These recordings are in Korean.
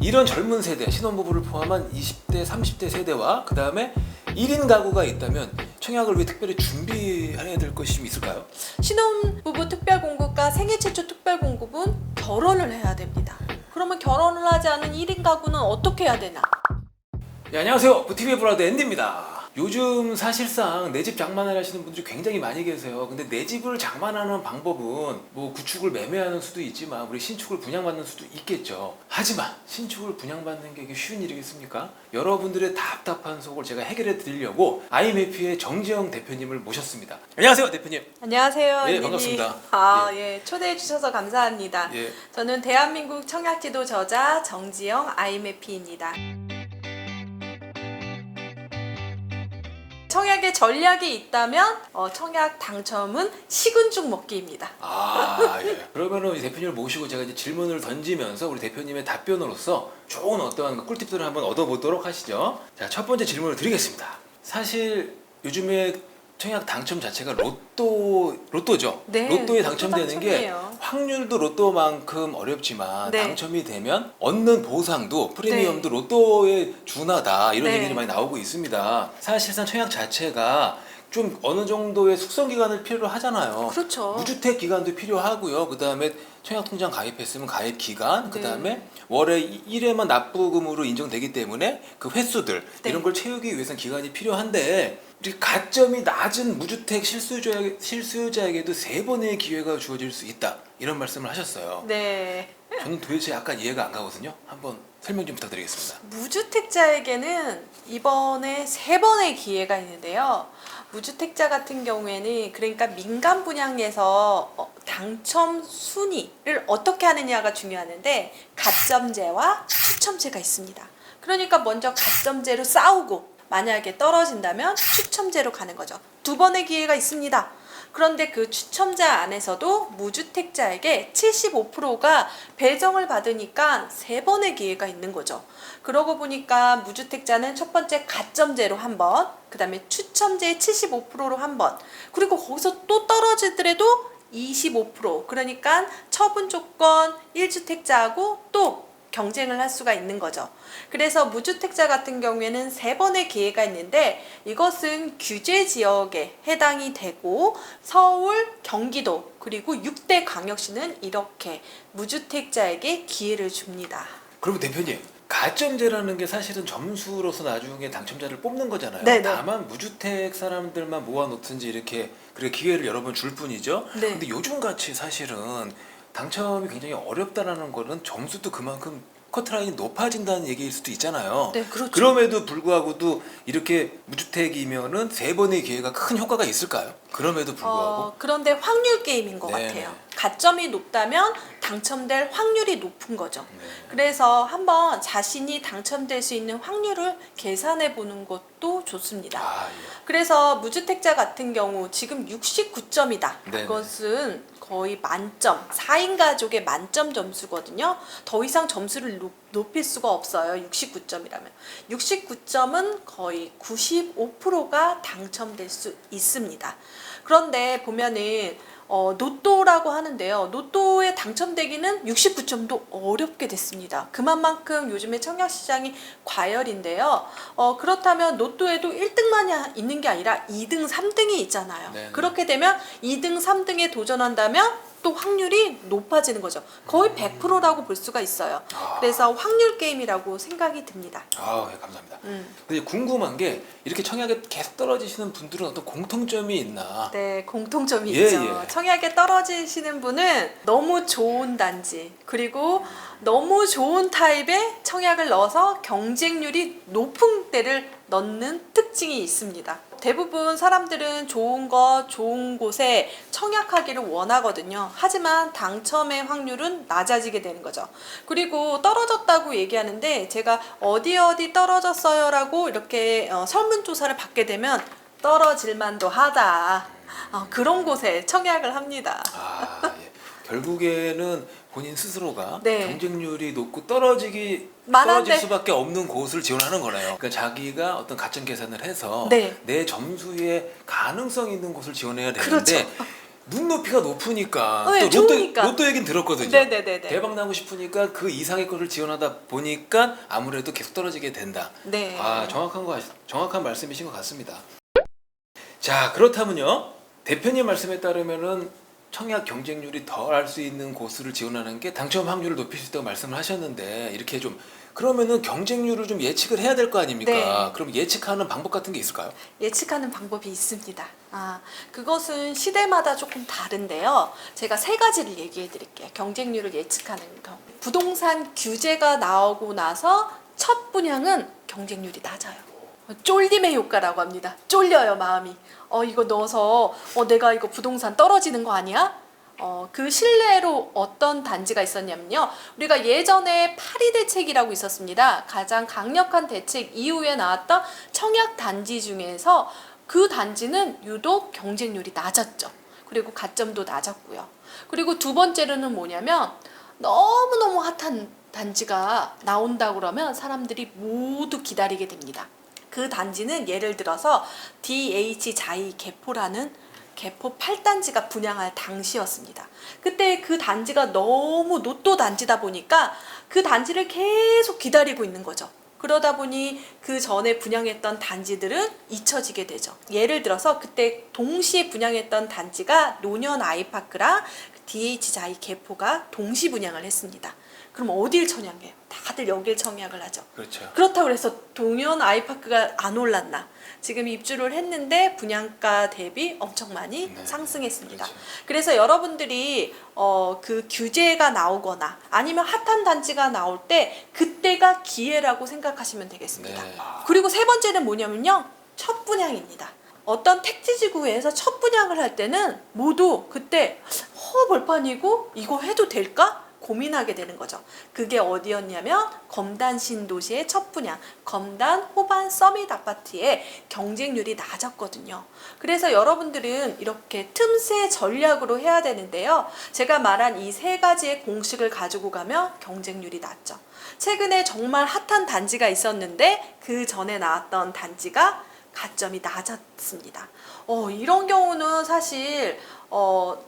이런 젊은 세대, 신혼부부를 포함한 20대, 30대 세대와 그 다음에 1인 가구가 있다면 청약을 왜 특별히 준비해야 될 것이 좀 있을까요? 신혼부부 특별공급과 생애 최초 특별공급은 결혼을 해야 됩니다. 그러면 결혼을 하지 않은 1인 가구는 어떻게 해야 되나? 네, 안녕하세요. 부티비의 브라더 앤디입니다. 요즘 사실상 내 집 장만을 하시는 분들이 굉장히 많이 계세요. 근데 내 집을 장만하는 방법은 뭐 구축을 매매하는 수도 있지만 우리 신축을 분양받는 수도 있겠죠. 하지만 신축을 분양받는 게 이게 쉬운 일이겠습니까? 여러분들의 답답한 속을 제가 해결해 드리려고 아이메피의 정지영 대표님을 모셨습니다. 안녕하세요, 대표님. 안녕하세요. 네, 언니님. 반갑습니다. 예, 초대해 주셔서 감사합니다. 예. 저는 대한민국 청약지도 저자 정지영 아이메피입니다. 청약에 전략이 있다면 청약 당첨은 식은 죽 먹기입니다. 예. 그러면은 이 대표님을 모시고 제가 이제 질문을 던지면서 우리 대표님의 답변으로서 좋은 어떠한 꿀팁들을 한번 얻어보도록 하시죠. 자, 첫 번째 질문을 드리겠습니다. 사실 요즘에 청약 당첨 자체가 로또죠. 네, 로또에 로또 당첨되는 게 당첨이에요. 확률도 로또만큼 어렵지만 네. 당첨이 되면 얻는 보상도 프리미엄도 네. 로또에 준하다 이런 네. 얘기들이 많이 나오고 있습니다. 사실상 청약 자체가 좀 어느 정도의 숙성 기간을 필요로 하잖아요. 그렇죠. 무주택 기간도 필요하고요. 그 다음에 청약통장 가입했으면 가입 기간, 그 다음에 월에 1회만 납부금으로 인정되기 때문에 그 횟수들 네. 이런 걸 채우기 위해서는 기간이 필요한데 우리 가점이 낮은 무주택 실수요자에게도 3번의 기회가 주어질 수 있다 이런 말씀을 하셨어요. 네. 저는 도대체 약간 이해가 안 가거든요. 한번 설명 좀 부탁드리겠습니다. 무주택자에게는 이번에 3번의 기회가 있는데요. 무주택자 같은 경우에는 그러니까 민간 분양에서 당첨 순위를 어떻게 하느냐가 중요하는데 가점제와 추첨제가 있습니다. 그러니까 먼저 가점제로 싸우고 만약에 떨어진다면 추첨제로 가는 거죠. 2번의 기회가 있습니다. 그런데 그 추첨자 안에서도 무주택자에게 75%가 배정을 받으니까 3번의 기회가 있는 거죠. 그러고 보니까 무주택자는 첫 번째 가점제로 한 번, 그 다음에 추첨제 75%로 한 번, 그리고 거기서 또 떨어지더라도 25%, 그러니까 처분 조건 1주택자하고 또 경쟁을 할 수가 있는 거죠. 그래서 무주택자 같은 경우에는 3번의 기회가 있는데 이것은 규제 지역에 해당이 되고 서울, 경기도 그리고 6대 광역시는 이렇게 무주택자에게 기회를 줍니다. 그리고 대표님, 가점제라는 게 사실은 점수로서 나중에 당첨자를 뽑는 거잖아요. 네네. 다만 무주택 사람들만 모아놓든지 이렇게 그래 기회를 여러 번 줄 뿐이죠. 네. 근데 요즘같이 사실은 당첨이 굉장히 어렵다라는 거는 점수도 그만큼 커트라인이 높아진다는 얘기일 수도 있잖아요. 네, 그렇죠. 그럼에도 불구하고도 이렇게 무주택이면은 3번의 기회가 큰 효과가 있을까요? 그럼에도 불구하고. 그런데 확률 게임인 것 네네. 같아요. 가점이 높다면 당첨될 확률이 높은 거죠. 네. 그래서 한번 자신이 당첨될 수 있는 확률을 계산해 보는 것도 좋습니다. 예. 그래서 무주택자 같은 경우 지금 69점이다. 네네. 그것은 거의 만점, 4인 가족의 만점 점수거든요. 더 이상 점수를 높일 수가 없어요. 69점이라면. 69점은 거의 95%가 당첨될 수 있습니다. 그런데 보면은 로또라고 하는데요. 로또에 당첨되기는 69점도 어렵게 됐습니다. 그만큼 요즘에 청약시장이 과열인데요. 그렇다면 로또에도 1등만 있는 게 아니라 2등, 3등이 있잖아요. 네네. 그렇게 되면 2등, 3등에 도전한다면 또 확률이 높아지는 거죠. 거의 100%라고 볼 수가 있어요. 그래서 확률 게임이라고 생각이 듭니다. 예, 감사합니다. 근데 궁금한 게 이렇게 청약에 계속 떨어지시는 분들은 어떤 공통점이 있나? 네, 공통점이 예, 있죠. 예. 청약에 떨어지시는 분은 너무 좋은 단지, 그리고 너무 좋은 타입의 청약을 넣어서 경쟁률이 높은 데를 넣는 특징이 있습니다. 대부분 사람들은 좋은 곳에 청약하기를 원하거든요. 하지만 당첨의 확률은 낮아지게 되는 거죠. 그리고 떨어졌다고 얘기하는데 제가 어디 떨어졌어요 라고 이렇게 설문조사를 받게 되면 떨어질 만도 하다. 그런 곳에 청약을 합니다. 예. 결국에는 본인 스스로가 네. 경쟁률이 높고 떨어질 만한데. 수밖에 없는 곳을 지원하는 거네요. 그러니까 자기가 어떤 가점 계산을 해서 네. 내 점수에 가능성 있는 곳을 지원해야 되는데 그렇죠. 눈높이가 높으니까 네, 또 좋으니까. 로또 얘기는 들었거든요. 네네네네. 대박 나고 싶으니까 그 이상의 거를 지원하다 보니까 아무래도 계속 떨어지게 된다. 네. 아, 정확한 말씀이신 것 같습니다. 자, 그렇다면요. 대표님 말씀에 따르면은 청약 경쟁률이 덜 할 수 있는 곳을 지원하는 게 당첨 확률을 높일 수 있다고 말씀을 하셨는데, 이렇게 좀 그러면은 경쟁률을 좀 예측을 해야 될 거 아닙니까? 네. 그럼 예측하는 방법 같은 게 있을까요? 예측하는 방법이 있습니다. 그것은 시대마다 조금 다른데요. 제가 세 가지를 얘기해 드릴게요. 경쟁률을 예측하는 경우. 부동산 규제가 나오고 나서 첫 분양은 경쟁률이 낮아요. 쫄림의 효과라고 합니다. 쫄려요, 마음이. 이거 넣어서 내가 이거 부동산 떨어지는 거 아니야? 그 신뢰로 어떤 단지가 있었냐면요. 우리가 예전에 파리 대책이라고 있었습니다. 가장 강력한 대책 이후에 나왔던 청약 단지 중에서 그 단지는 유독 경쟁률이 낮았죠. 그리고 가점도 낮았고요. 그리고 두 번째로는 뭐냐면 너무너무 핫한 단지가 나온다 그러면 사람들이 모두 기다리게 됩니다. 그 단지는 예를 들어서 DH 자이 개포라는 개포 8단지가 분양할 당시였습니다. 그때 그 단지가 너무 노또 단지다 보니까 그 단지를 계속 기다리고 있는 거죠. 그러다 보니 그 전에 분양했던 단지들은 잊혀지게 되죠. 예를 들어서 그때 동시에 분양했던 단지가 노년 아이파크랑 DH 자이 개포가 동시 분양을 했습니다. 그럼 어딜 청약해요? 다들 여길 청약을 하죠. 그렇죠. 그렇다고 해서 동연 아이파크가 안 올랐나? 지금 입주를 했는데 분양가 대비 엄청 많이 네, 상승했습니다. 그렇죠. 그래서 여러분들이 그 규제가 나오거나 아니면 핫한 단지가 나올 때 그때가 기회라고 생각하시면 되겠습니다. 네. 그리고 세 번째는 뭐냐면요. 첫 분양입니다. 어떤 택지지구에서 첫 분양을 할 때는 모두 그때 벌판이고 이거 해도 될까? 고민하게 되는 거죠. 그게 어디였냐면 검단 신도시의 첫 분양, 검단 호반 서밋 아파트의 경쟁률이 낮았거든요. 그래서 여러분들은 이렇게 틈새 전략으로 해야 되는데요. 제가 말한 이 세 가지의 공식을 가지고 가면 경쟁률이 낮죠. 최근에 정말 핫한 단지가 있었는데 그 전에 나왔던 단지가 가점이 낮았습니다. 이런 경우는 사실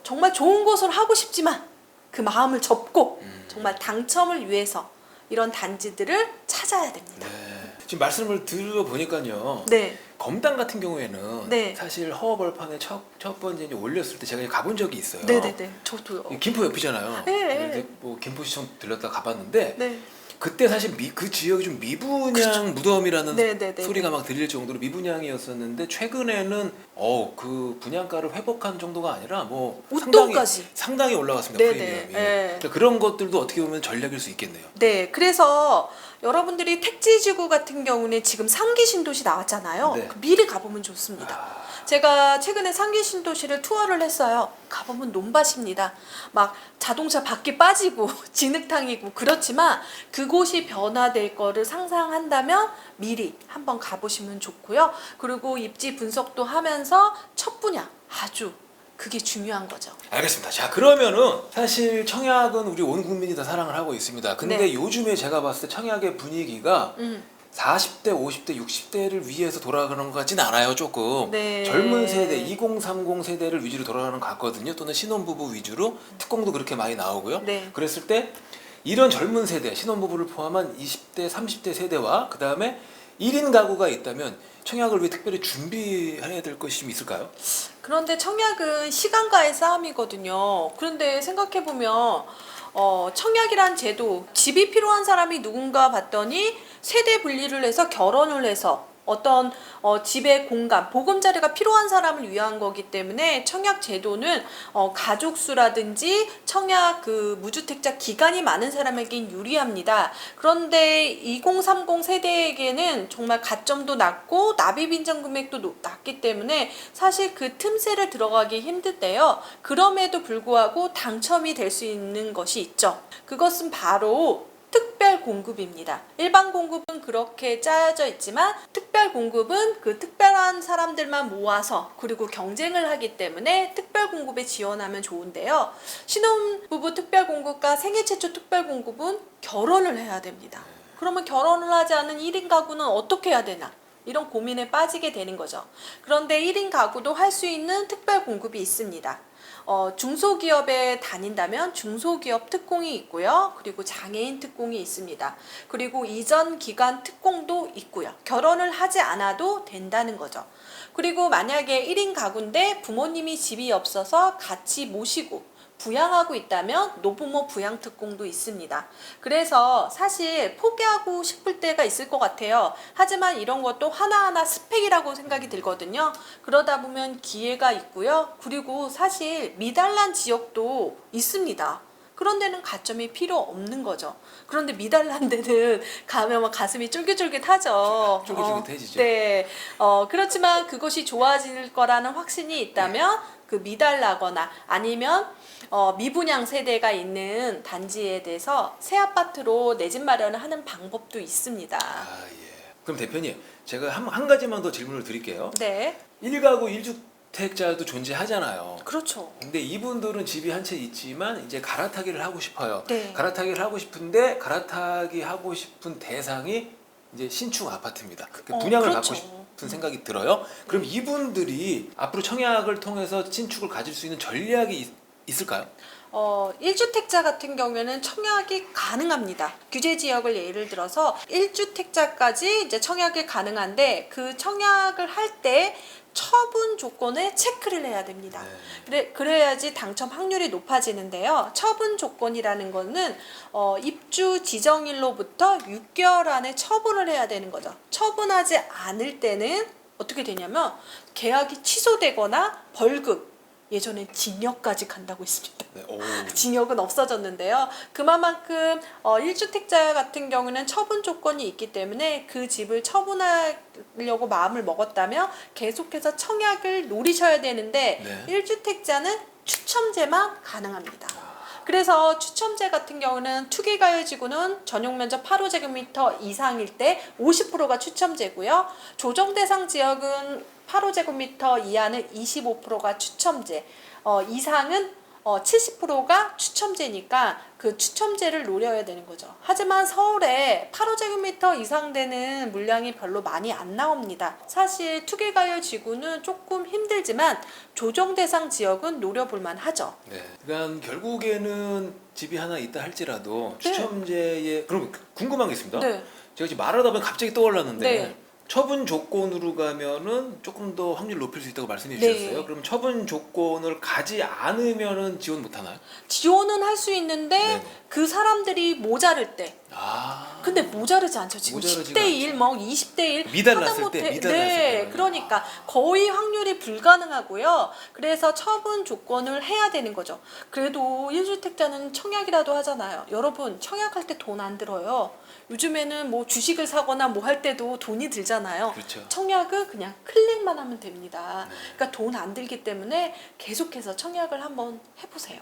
정말 좋은 곳을 하고 싶지만 그 마음을 접고 정말 당첨을 위해서 이런 단지들을 찾아야 됩니다. 네. 지금 말씀을 들어보니까요. 네. 검단 같은 경우에는 네. 사실 허허벌판에 첫 번째 이제 올렸을 때 제가 가본 적이 있어요. 네네네. 저도요. 김포 옆이잖아요. 네, 근데 네. 뭐 김포시청 들렸다 가봤는데 네. 그때 사실 그 지역이 좀 미분양 무덤이라는 네네네. 소리가 막 들릴 정도로 미분양이었었는데 최근에는 그 분양가를 회복한 정도가 아니라 뭐 웃돈까지. 상당히 올라갔습니다. 네네. 프리미엄이. 네. 그러니까 그런 것들도 어떻게 보면 전략일 수 있겠네요. 네, 그래서 여러분들이 택지지구 같은 경우는 지금 상기 신도시 나왔잖아요. 네. 미리 가보면 좋습니다. 제가 최근에 상기 신도시를 투어를 했어요. 가보면 논밭입니다. 막 자동차 바퀴 빠지고 진흙탕이고 그렇지만 그곳이 변화될 거를 상상한다면 미리 한번 가보시면 좋고요. 그리고 입지 분석도 하면서 첫 분양 아주 그게 중요한 거죠. 알겠습니다. 자, 그러면은 사실 청약은 우리 온 국민이 다 사랑을 하고 있습니다. 근데 네. 요즘에 제가 봤을 때 청약의 분위기가 40대, 50대, 60대를 위해서 돌아가는 것 같진 않아요. 조금 네. 젊은 세대, 2030 세대를 위주로 돌아가는 것 같거든요. 또는 신혼부부 위주로 특공도 그렇게 많이 나오고요. 네. 그랬을 때 이런 젊은 세대, 신혼부부를 포함한 20대, 30대 세대와 그 다음에 1인 가구가 있다면 청약을 위해 특별히 준비해야 될 것이 좀 있을까요? 그런데 청약은 시간과의 싸움이거든요. 그런데 생각해보면 청약이란 제도, 집이 필요한 사람이 누군가 봤더니 세대 분리를 해서 결혼을 해서 어떤 집의 공간, 보금자리가 필요한 사람을 위한 거기 때문에 청약 제도는 가족 수라든지 청약 그 무주택자 기간이 많은 사람에겐 유리합니다. 그런데 2030 세대에게는 정말 가점도 낮고 납입 인정 금액도 낮기 때문에 사실 그 틈새를 들어가기 힘든데요. 그럼에도 불구하고 당첨이 될 수 있는 것이 있죠. 그것은 바로 특별 공급입니다. 일반 공급은 그렇게 짜여져 있지만 특별 공급은 그 특별한 사람들만 모아서 그리고 경쟁을 하기 때문에 특별 공급에 지원하면 좋은데요. 신혼부부 특별 공급과 생애 최초 특별 공급은 결혼을 해야 됩니다. 그러면 결혼을 하지 않은 1인 가구는 어떻게 해야 되나? 이런 고민에 빠지게 되는 거죠. 그런데 1인 가구도 할 수 있는 특별 공급이 있습니다. 중소기업에 다닌다면 중소기업 특공이 있고요. 그리고 장애인 특공이 있습니다. 그리고 이전 기간 특공도 있고요. 결혼을 하지 않아도 된다는 거죠. 그리고 만약에 1인 가구인데 부모님이 집이 없어서 같이 모시고 부양하고 있다면 노부모 부양 특공도 있습니다. 그래서 사실 포기하고 싶을 때가 있을 것 같아요. 하지만 이런 것도 하나하나 스펙이라고 생각이 들거든요. 그러다 보면 기회가 있고요. 그리고 사실 미달란 지역도 있습니다. 그런 데는 가점이 필요 없는 거죠. 그런데 미달란 데는 가면 막 가슴이 쫄깃쫄깃하죠. 쫄깃쫄깃해지죠. 네. 그렇지만 그것이 좋아질 거라는 확신이 있다면 그 미달나거나 아니면 미분양 세대가 있는 단지에 대해서 새 아파트로 내 집 마련을 하는 방법도 있습니다. 아, 예. 그럼 대표님, 제가 한 가지만 더 질문을 드릴게요. 네. 1가구 1주택자도 존재하잖아요. 그렇죠. 근데 이분들은 집이 한 채 있지만 이제 갈아타기를 하고 싶어요. 네. 갈아타기를 하고 싶은데 갈아타기 하고 싶은 대상이 이제 신축 아파트입니다. 분양을 그렇죠. 받고 싶은 생각이 들어요. 그럼 이분들이 앞으로 청약을 통해서 신축을 가질 수 있는 전략이 있을까요? 1주택자 같은 경우에는 청약이 가능합니다. 규제 지역을 예를 들어서 1주택자까지 이제 청약이 가능한데 그 청약을 할 때 처분 조건에 체크를 해야 됩니다. 그래야지 당첨 확률이 높아지는데요. 처분 조건이라는 거는 입주 지정일로부터 6개월 안에 처분을 해야 되는 거죠. 처분하지 않을 때는 어떻게 되냐면 계약이 취소되거나 벌금, 예전에 징역까지 간다고 했습니다. 네, 오. 징역은 없어졌는데요. 그만큼 1주택자 같은 경우는 처분 조건이 있기 때문에 그 집을 처분하려고 마음을 먹었다면 계속해서 청약을 노리셔야 되는데 네. 1주택자는 추첨제만 가능합니다. 그래서 추첨제 같은 경우는 투기가요지구는 전용면적 8호제곱미터 이상일 때 50%가 추첨제고요. 조정대상 지역은 8호제곱미터 이하는 25%가 추첨제, 이상은 70%가 추첨제니까 그 추첨제를 노려야 되는 거죠. 하지만 서울에 8호제곱미터 이상 되는 물량이 별로 많이 안 나옵니다. 사실 투기가열 지구는 조금 힘들지만 조정대상 지역은 노려볼만 하죠. 네. 그러니까 결국에는 집이 하나 있다 할지라도 네. 추첨제에 그럼 궁금한 게 있습니다. 네. 제가 지금 말하다 보면 갑자기 떠올랐는데 네. 처분 조건으로 가면은 조금 더 확률 높일 수 있다고 말씀해 네. 주셨어요. 그럼 처분 조건을 가지 않으면은 지원 못 하나요? 지원은 할 수 있는데 네네. 그 사람들이 모자랄 때 아. 근데 모자르지 않죠. 지금 모자르지가 10대 1, 뭐 20대 1 미달났을 때, 미달났을 네, 때. 그러니까 거의 확률이 불가능하고요. 그래서 처분 조건을 해야 되는 거죠. 그래도 1주택자는 청약이라도 하잖아요. 여러분, 청약할 때 돈 안 들어요. 요즘에는 뭐 주식을 사거나 뭐 할 때도 돈이 들잖아요. 그렇죠. 청약은 그냥 클릭만 하면 됩니다. 그러니까 돈 안 들기 때문에 계속해서 청약을 한번 해보세요.